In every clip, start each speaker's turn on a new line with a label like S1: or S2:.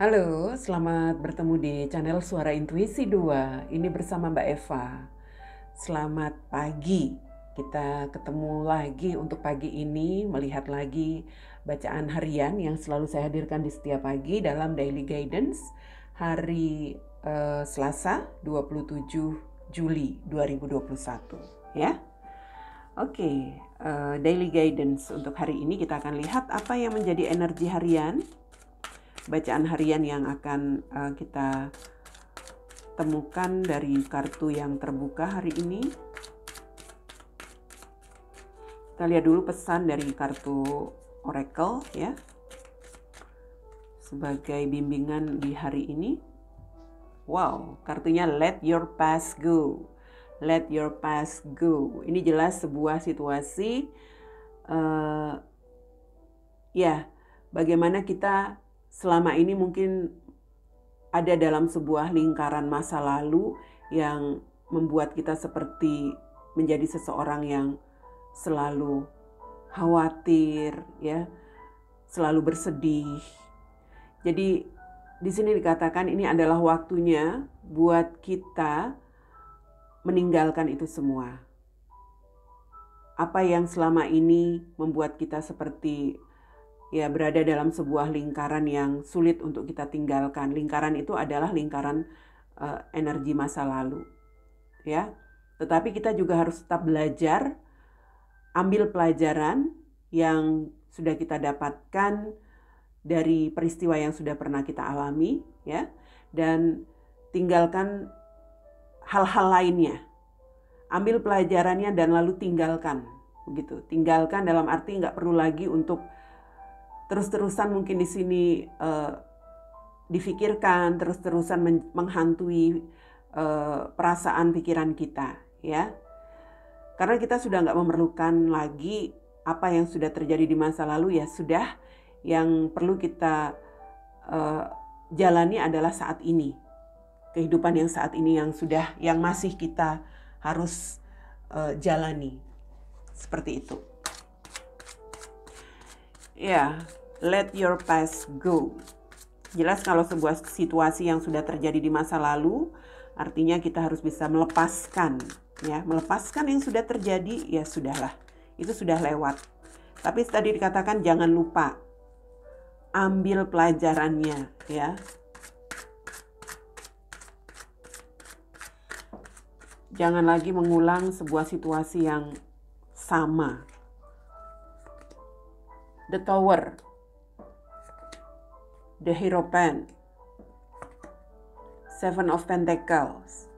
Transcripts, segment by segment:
S1: Halo, selamat bertemu di channel Suara Intuisi 2. Ini bersama Mbak Eva. Selamat pagi. Kita ketemu lagi untuk pagi ini, melihat lagi bacaan harian yang selalu saya hadirkan di setiap pagi dalam Daily Guidance hari Selasa 27 Juli 2021 ya. Oke, Daily Guidance untuk hari ini kita akan lihat apa yang menjadi energi harian. Bacaan harian yang akan kita temukan dari kartu yang terbuka hari ini. Kita lihat dulu pesan dari kartu Oracle ya, sebagai bimbingan di hari ini. Wow, kartunya Let Your Past Go. Let Your Past Go. Ini jelas sebuah situasi bagaimana kita selama ini mungkin ada dalam sebuah lingkaran masa lalu yang membuat kita seperti menjadi seseorang yang selalu khawatir, ya, selalu bersedih. Jadi di sini dikatakan ini adalah waktunya buat kita meninggalkan itu semua. Apa yang selama ini membuat kita seperti berada dalam sebuah lingkaran yang sulit untuk kita tinggalkan. Lingkaran itu adalah lingkaran energi masa lalu, ya. Tetapi kita juga harus tetap belajar, ambil pelajaran yang sudah kita dapatkan dari peristiwa yang sudah pernah kita alami, ya, dan tinggalkan hal-hal lainnya. Ambil pelajarannya dan lalu tinggalkan, begitu. Tinggalkan dalam arti nggak perlu lagi untuk terus-terusan mungkin di sini difikirkan, terus-terusan menghantui perasaan pikiran kita, ya. Karena kita sudah nggak memerlukan lagi apa yang sudah terjadi di masa lalu, ya sudah. Yang perlu kita jalani adalah saat ini, kehidupan yang saat ini yang masih kita harus jalani, seperti itu. Ya. Let your past go. Jelas kalau sebuah situasi yang sudah terjadi di masa lalu, artinya kita harus bisa melepaskan, ya, melepaskan yang sudah terjadi, ya sudahlah, itu sudah lewat. Tapi tadi dikatakan jangan lupa ambil pelajarannya, ya. Jangan lagi mengulang sebuah situasi yang sama. The Tower, The Hierophant, Seven of Pentacles.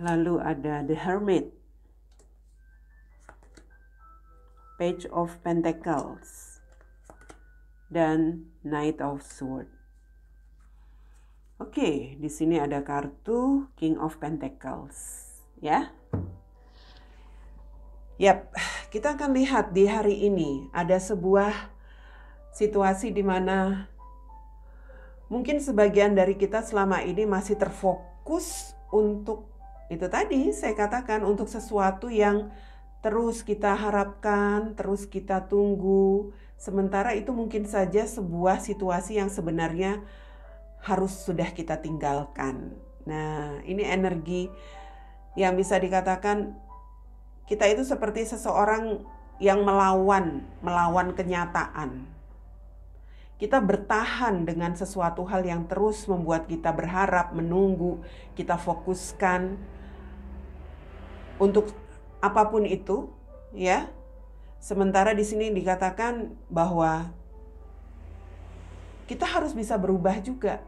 S1: Lalu ada The Hermit, Page of Pentacles, dan Knight of Swords. Oke, di sini ada kartu King of Pentacles, ya. Yap, kita akan lihat di hari ini ada sebuah situasi di mana mungkin sebagian dari kita selama ini masih terfokus untuk itu tadi saya katakan, untuk sesuatu yang terus kita harapkan, terus kita tunggu. Sementara itu mungkin saja sebuah situasi yang sebenarnya harus sudah kita tinggalkan. Nah, ini energi yang bisa dikatakan kita itu seperti seseorang yang melawan kenyataan. Kita bertahan dengan sesuatu hal yang terus membuat kita berharap, menunggu, kita fokuskan untuk apapun itu, ya. Sementara di sini dikatakan bahwa kita harus bisa berubah juga.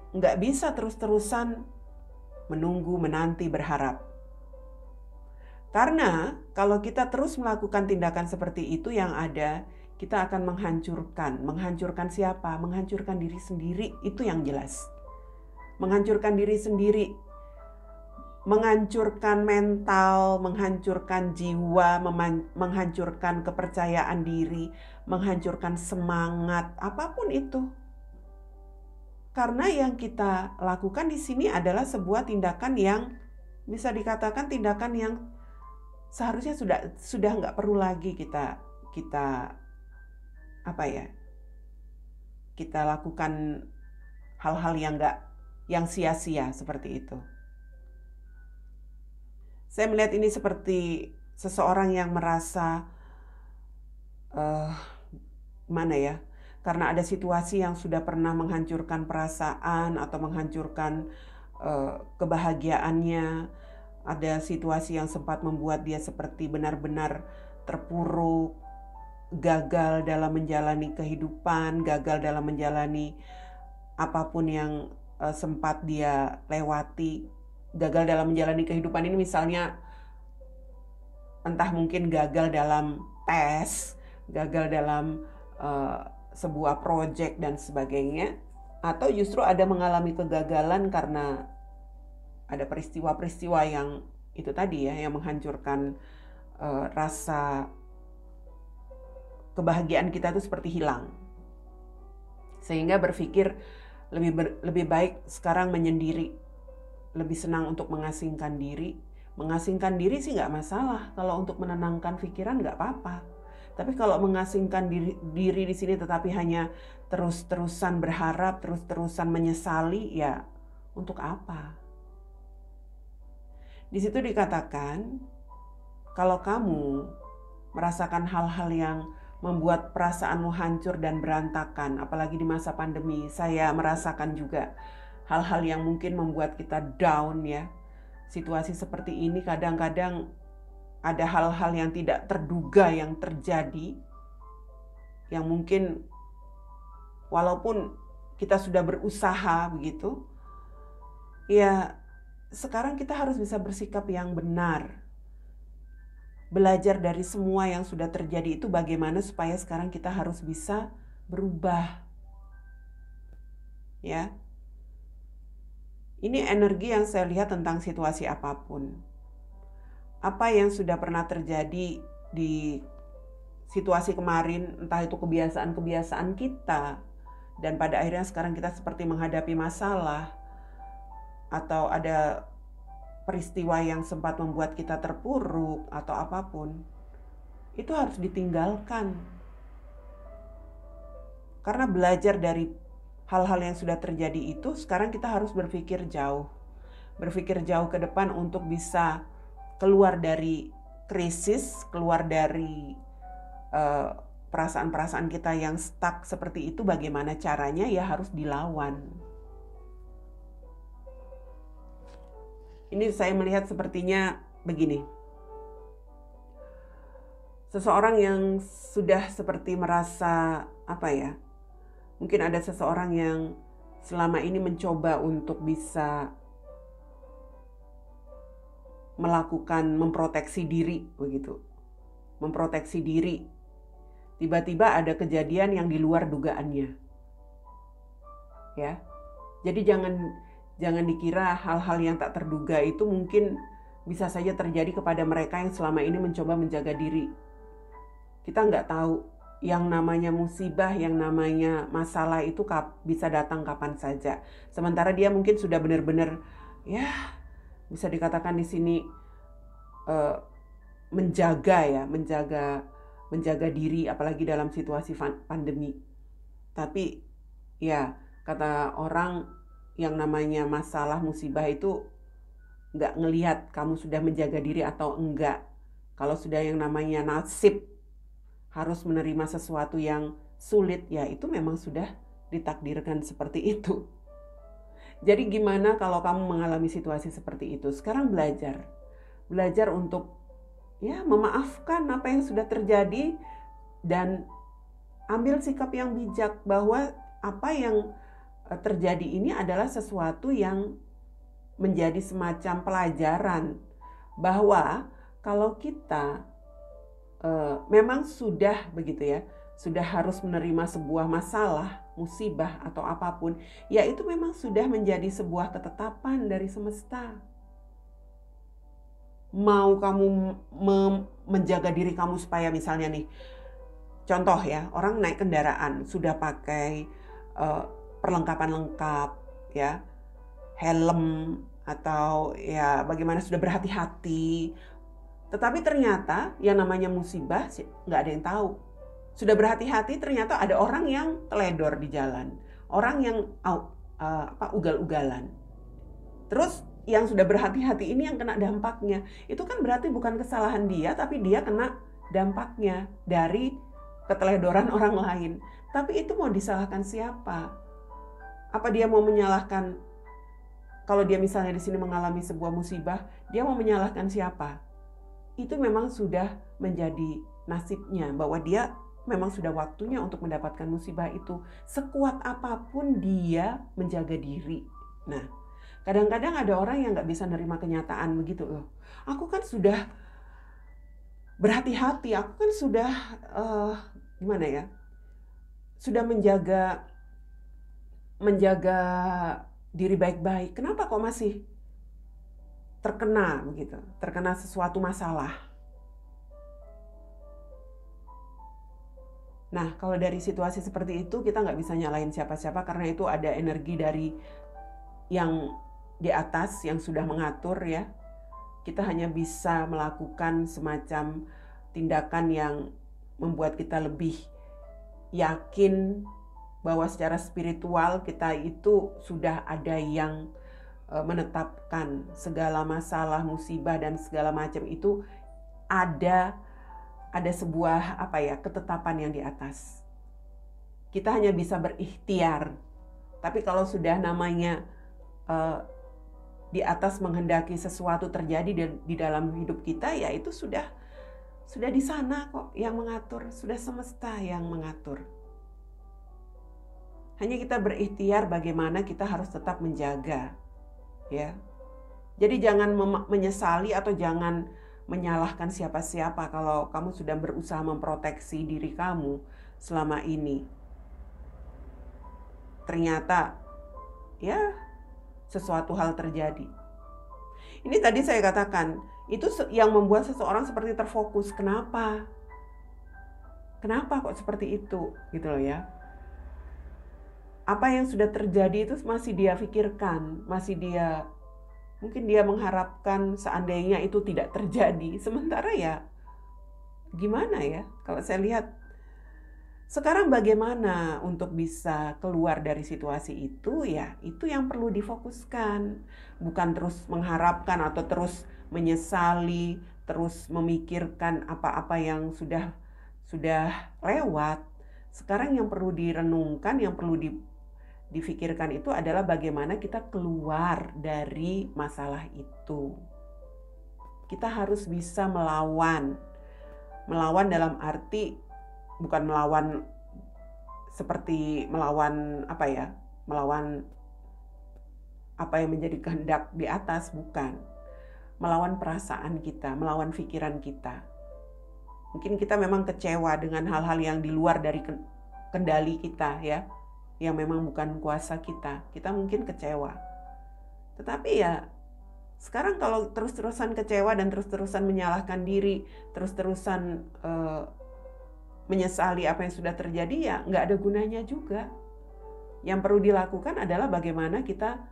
S1: Nggak bisa terus-terusan menunggu, menanti, berharap. Karena kalau kita terus melakukan tindakan seperti itu, yang ada kita akan menghancurkan siapa? Menghancurkan diri sendiri, itu yang jelas. Menghancurkan diri sendiri. menghancurkan mental, menghancurkan jiwa, menghancurkan kepercayaan diri, menghancurkan semangat, apapun itu. Karena yang kita lakukan di sini adalah sebuah tindakan yang bisa dikatakan tindakan yang seharusnya sudah nggak perlu lagi kita lakukan hal-hal yang sia-sia seperti itu. Saya melihat ini seperti seseorang yang merasa karena ada situasi yang sudah pernah menghancurkan perasaan atau menghancurkan kebahagiaannya, ada situasi yang sempat membuat dia seperti benar-benar terpuruk, gagal dalam menjalani kehidupan, gagal dalam menjalani apapun yang sempat dia lewati. Gagal dalam menjalani kehidupan ini misalnya entah mungkin gagal dalam tes, gagal dalam sebuah proyek dan sebagainya, atau justru ada mengalami kegagalan karena ada peristiwa-peristiwa yang itu tadi ya, yang menghancurkan rasa kebahagiaan kita itu seperti hilang. Sehingga berpikir lebih baik sekarang menyendiri, lebih senang untuk mengasingkan diri. Mengasingkan diri sih nggak masalah, kalau untuk menenangkan pikiran nggak apa-apa. Tapi kalau mengasingkan diri di sini tetapi hanya terus-terusan berharap, terus-terusan menyesali, ya untuk apa? Di situ dikatakan, kalau kamu merasakan hal-hal yang membuat perasaanmu hancur dan berantakan, apalagi di masa pandemi, saya merasakan juga hal-hal yang mungkin membuat kita down ya. Situasi seperti ini kadang-kadang ada hal-hal yang tidak terduga yang terjadi, yang mungkin walaupun kita sudah berusaha begitu, ya sekarang kita harus bisa bersikap yang benar. Belajar dari semua yang sudah terjadi itu bagaimana supaya sekarang kita harus bisa berubah. Ya. Ini energi yang saya lihat tentang situasi apapun. Apa yang sudah pernah terjadi di situasi kemarin, entah itu kebiasaan-kebiasaan kita, dan pada akhirnya sekarang kita seperti menghadapi masalah, atau ada peristiwa yang sempat membuat kita terpuruk, atau apapun, itu harus ditinggalkan. Karena belajar dari hal-hal yang sudah terjadi itu, sekarang kita harus berpikir jauh ke depan untuk bisa keluar dari krisis, keluar dari perasaan-perasaan kita yang stuck seperti itu. Bagaimana caranya? Ya harus dilawan. Ini saya melihat sepertinya begini. Seseorang yang sudah seperti merasa mungkin ada seseorang yang selama ini mencoba untuk bisa memproteksi diri begitu. Memproteksi diri. Tiba-tiba ada kejadian yang di luar dugaannya. Ya. Jadi jangan dikira hal-hal yang tak terduga itu mungkin bisa saja terjadi kepada mereka yang selama ini mencoba menjaga diri. Kita nggak tahu. Yang namanya musibah, yang namanya masalah itu bisa datang kapan saja. Sementara dia mungkin sudah benar-benar, ya bisa dikatakan di sini menjaga diri, apalagi dalam situasi pandemi. Tapi ya kata orang, yang namanya masalah musibah itu nggak ngelihat kamu sudah menjaga diri atau enggak. Kalau sudah yang namanya nasib harus menerima sesuatu yang sulit, ya itu memang sudah ditakdirkan seperti itu. Jadi gimana kalau kamu mengalami situasi seperti itu? Sekarang belajar untuk ya memaafkan apa yang sudah terjadi dan ambil sikap yang bijak bahwa apa yang terjadi ini adalah sesuatu yang menjadi semacam pelajaran bahwa kalau kita memang sudah begitu ya, sudah harus menerima sebuah masalah, musibah atau apapun, ya itu memang sudah menjadi sebuah ketetapan dari semesta. mau kamu menjaga diri kamu supaya misalnya nih, contoh ya, orang naik kendaraan sudah pakai perlengkapan lengkap ya, helm atau ya bagaimana sudah berhati-hati. Tetapi ternyata yang namanya musibah nggak ada yang tahu. Sudah berhati-hati ternyata ada orang yang teledor di jalan, orang yang ugal-ugalan. Terus yang sudah berhati-hati ini yang kena dampaknya. Itu kan berarti bukan kesalahan dia, tapi dia kena dampaknya dari keteledoran orang lain. Tapi itu mau disalahkan siapa? Apa dia mau menyalahkan, kalau dia misalnya di sini mengalami sebuah musibah, dia mau menyalahkan siapa? Itu memang sudah menjadi nasibnya, bahwa dia memang sudah waktunya untuk mendapatkan musibah itu. Sekuat apapun dia menjaga diri. Nah, kadang-kadang ada orang yang nggak bisa nerima kenyataan begitu loh. Aku kan sudah berhati-hati, aku kan sudah gimana ya? Sudah menjaga diri baik-baik. Kenapa kok masih terkena begitu? Terkena sesuatu masalah. Nah, kalau dari situasi seperti itu kita nggak bisa nyalain siapa-siapa, karena itu ada energi dari yang di atas yang sudah mengatur ya. Kita hanya bisa melakukan semacam tindakan yang membuat kita lebih yakin bahwa secara spiritual kita itu sudah ada yang menetapkan segala masalah, musibah dan segala macam itu ada sebuah ketetapan yang di atas. Kita hanya bisa berikhtiar. Tapi kalau sudah namanya di atas menghendaki sesuatu terjadi di dalam hidup kita, ya itu sudah di sana kok yang mengatur, sudah semesta yang mengatur. Hanya kita berikhtiar bagaimana kita harus tetap menjaga, ya. Jadi jangan menyesali atau jangan menyalahkan siapa-siapa kalau kamu sudah berusaha memproteksi diri kamu selama ini. Ternyata, ya, sesuatu hal terjadi. Ini tadi saya katakan, itu yang membuat seseorang seperti terfokus. Kenapa? Kenapa kok seperti itu? Gitu loh ya. Apa yang sudah terjadi itu masih dia pikirkan, mungkin dia mengharapkan seandainya itu tidak terjadi. Sementara ya, gimana ya? Kalau saya lihat, sekarang bagaimana untuk bisa keluar dari situasi itu, ya itu yang perlu difokuskan. Bukan terus mengharapkan atau terus menyesali, terus memikirkan apa-apa yang sudah lewat. Sekarang yang perlu direnungkan, yang perlu difikirkan itu adalah bagaimana kita keluar dari masalah itu. Kita harus bisa melawan dalam arti bukan melawan seperti melawan apa yang menjadi kehendak di atas, bukan. Melawan perasaan kita, melawan pikiran kita. Mungkin kita memang kecewa dengan hal-hal yang di luar dari kendali kita ya, yang memang bukan kuasa kita. Kita mungkin kecewa. Tetapi ya sekarang kalau terus-terusan kecewa dan terus-terusan menyalahkan diri, terus-terusan menyesali apa yang sudah terjadi, ya nggak ada gunanya juga. Yang perlu dilakukan adalah bagaimana kita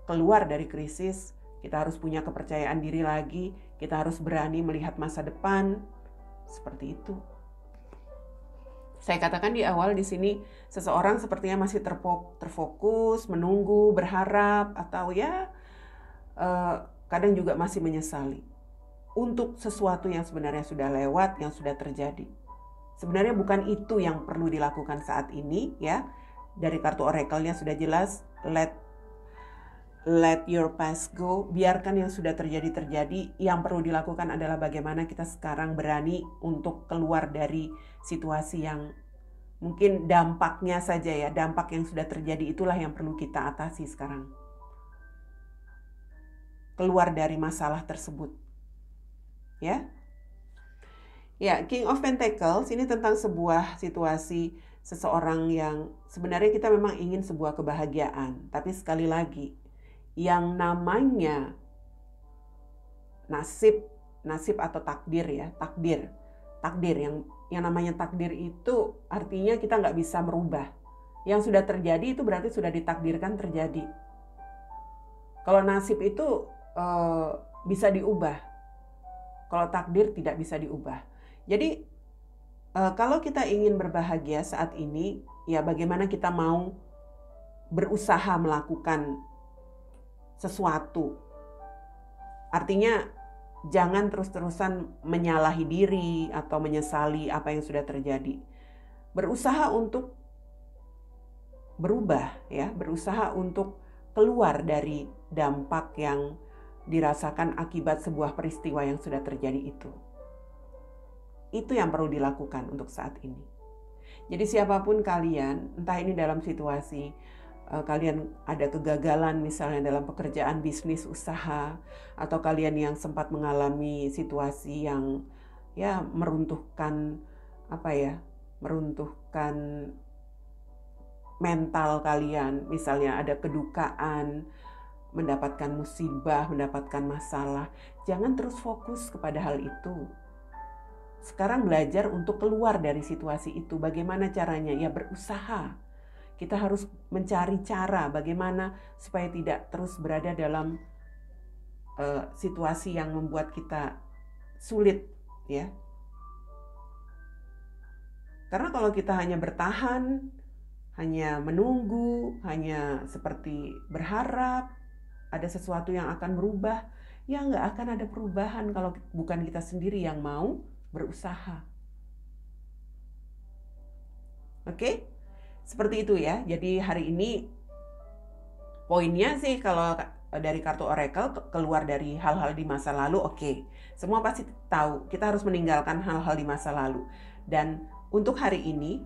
S1: keluar dari krisis. Kita harus punya kepercayaan diri lagi. Kita harus berani melihat masa depan. Seperti itu. Saya katakan di awal di sini, seseorang sepertinya masih terfokus, menunggu, berharap, atau ya kadang juga masih menyesali untuk sesuatu yang sebenarnya sudah lewat, yang sudah terjadi. Sebenarnya bukan itu yang perlu dilakukan saat ini ya. Dari kartu oracle-nya sudah jelas, let your past go, biarkan yang sudah terjadi. Yang perlu dilakukan adalah bagaimana kita sekarang berani untuk keluar dari situasi yang mungkin dampaknya saja ya, dampak yang sudah terjadi itulah yang perlu kita atasi sekarang. Keluar dari masalah tersebut. Ya. Ya, King of Pentacles ini tentang sebuah situasi seseorang yang sebenarnya kita memang ingin sebuah kebahagiaan, tapi sekali lagi yang namanya nasib nasib atau takdir ya, takdir yang namanya takdir itu artinya kita nggak bisa merubah. Yang sudah terjadi itu berarti sudah ditakdirkan terjadi. Kalau nasib itu bisa diubah, kalau takdir tidak bisa diubah. Jadi kalau kita ingin berbahagia saat ini, ya bagaimana kita mau berusaha melakukan sesuatu. Artinya jangan terus-terusan menyalahi diri atau menyesali apa yang sudah terjadi. Berusaha untuk berubah ya, berusaha untuk keluar dari dampak yang dirasakan akibat sebuah peristiwa yang sudah terjadi itu. Itu yang perlu dilakukan untuk saat ini. Jadi siapapun kalian, entah ini dalam situasi kalian ada kegagalan misalnya dalam pekerjaan, bisnis, usaha, atau kalian yang sempat mengalami situasi yang ya meruntuhkan meruntuhkan mental kalian, misalnya ada kedukaan, mendapatkan musibah, mendapatkan masalah, jangan terus fokus kepada hal itu. Sekarang belajar untuk keluar dari situasi itu. Bagaimana caranya? Ya berusaha. Kita harus mencari cara bagaimana supaya tidak terus berada dalam situasi yang membuat kita sulit, ya. Karena kalau kita hanya bertahan, hanya menunggu, hanya seperti berharap ada sesuatu yang akan berubah, ya nggak akan ada perubahan kalau bukan kita sendiri yang mau berusaha. Oke? Seperti itu ya. Jadi hari ini poinnya sih kalau dari kartu oracle keluar dari hal-hal di masa lalu, oke. Semua pasti tahu kita harus meninggalkan hal-hal di masa lalu. Dan untuk hari ini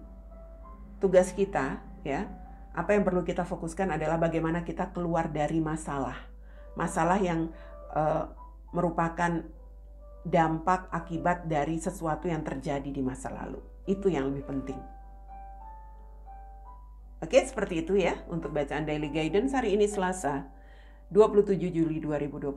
S1: tugas kita ya, apa yang perlu kita fokuskan adalah bagaimana kita keluar dari masalah. Masalah yang merupakan dampak akibat dari sesuatu yang terjadi di masa lalu. Itu yang lebih penting. Oke, seperti itu ya untuk bacaan Daily Guidance hari ini Selasa 27 Juli 2021.